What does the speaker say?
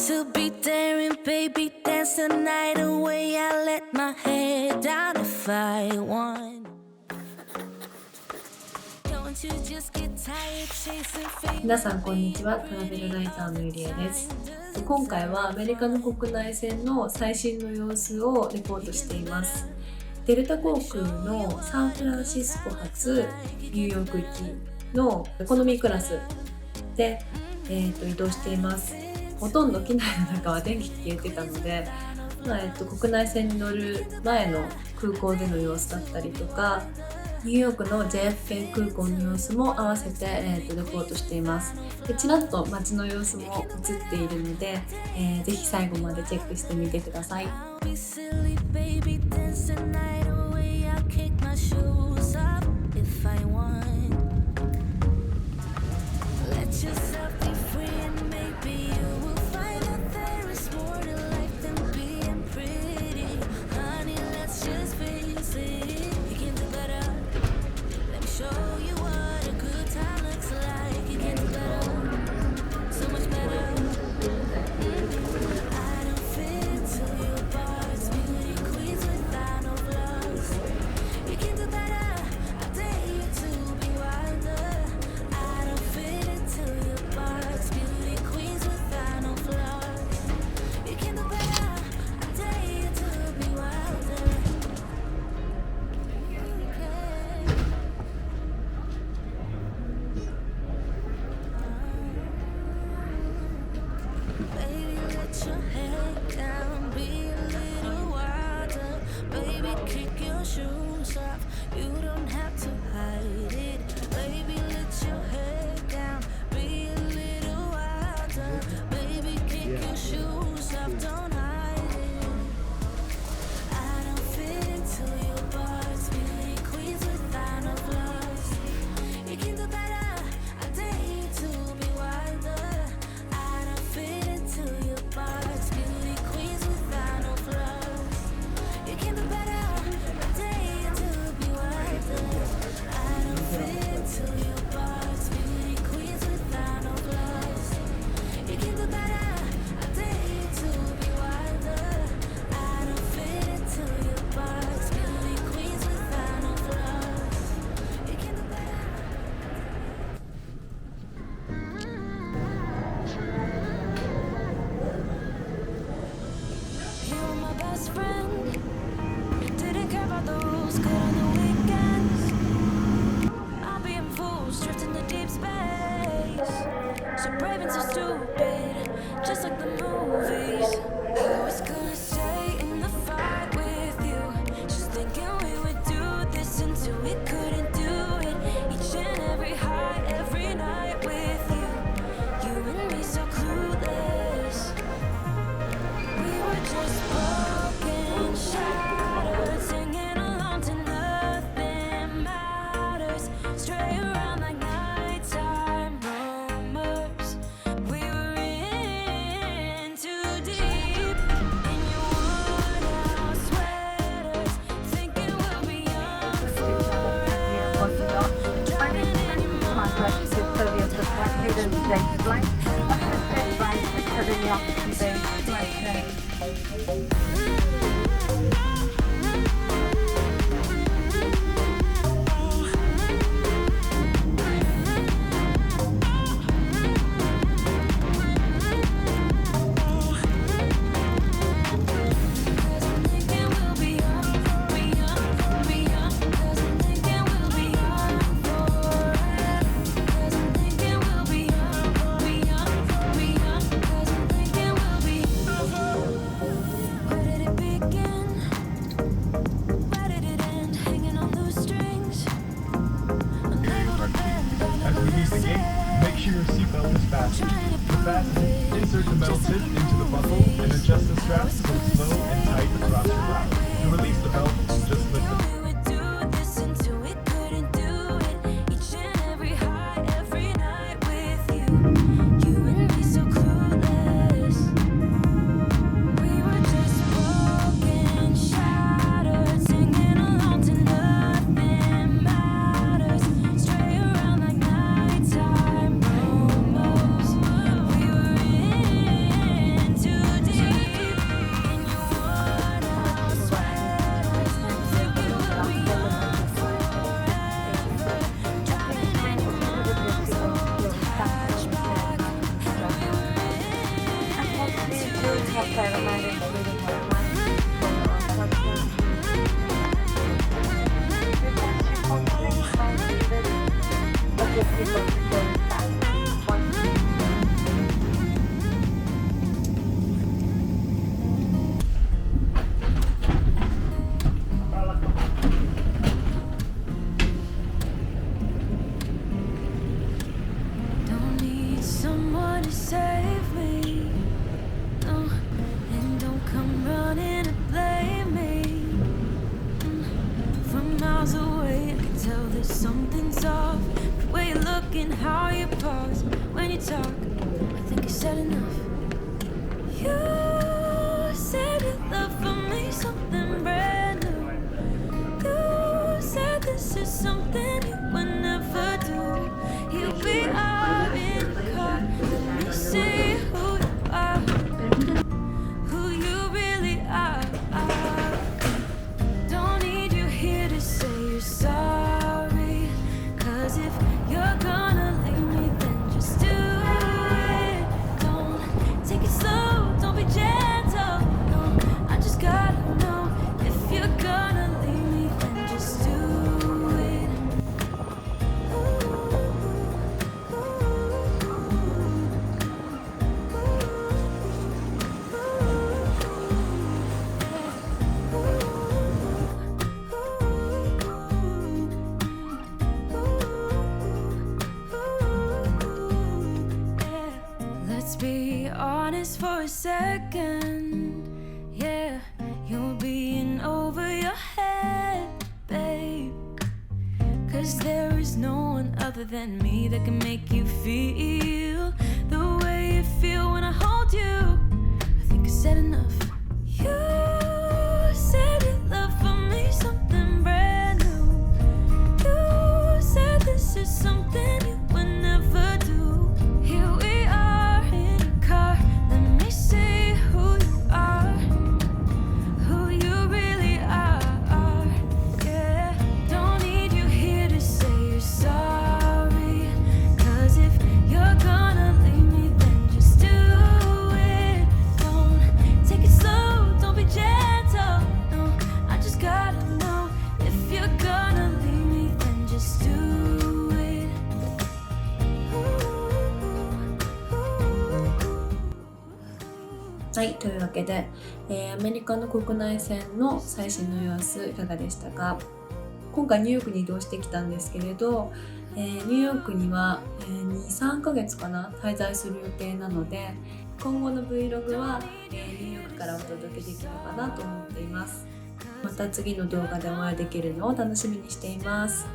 to be daring, baby, dance the night away. I let my head down if I want. Don't you just get tired chasing fame? 皆さんこんにちは、トラベルライターのゆりえです。今回はアメリカの国内線の最新の様子をレポートしています。デルタ航空のサンフランシスコ発ニューヨーク行きのエコノミークラスで、移動しています。ほとんど機内の中は電気消えてたので、国内線に乗る前の空港での様子だったりとか、ニューヨークの JFK 空港の様子も合わせて、レポートしています。でちらっと街の様子も映っているので、ぜひ最後までチェックしてみてください。So brave and so stupid, just like the movies. I was gonna stay in the fight with you, just thinking we would do this until we couldn't do it. Each and every high, every night with you, you and me so clueless. We were just broken, shattered, singing along to nothing matters. Stray around like nighttime rumors. We were in too deep in your worn-out sweaters, thinking we'll be young forever. Driving in your Insert the metal tip into the buckle and adjust the straps to slow and tight across your brow. To release the belt, just lift it. Into Don't need someone to save me, no, and don't come running to blame me. From miles away, I can tell there's something's off. The way you look and how you pause when you talk, I think you said enough. You said your love for me something brand new. You said this is something you would never do. Here we are in the car. Let me see who you are, who you really are. Don't need you here to say you're sorry, 'cause if you're gonna leave me, then just do it. Don't take it slow, don't be gentle. No, I just gotta know, if you're gonna leave me, then just do it. Let's be honest for a second. Yeah, you're being over your head, babe. 'Cause there is no one other than me that can make you feel the way you feel when I hold you. I think I said enough. You said your love for me something brand new. You said this is something you would never do. Here we are in a car. Let me see who you are, who you really are. Yeah, don't need you here to say you're sorry, 'cause if you're gonna leave me, then just do it. Don't take it slow, don't be gentle. No, I just gotta know, if you're gonna leave me, then just do it.はい、というわけで、アメリカの国内線の最新の様子いかがでしたか。今回ニューヨークに移動してきたんですけれど、ニューヨークには、2,3 ヶ月かな滞在する予定なので、今後の Vlog は、ニューヨークからお届けできればなと思っています。また次の動画でお会いできるのを楽しみにしています。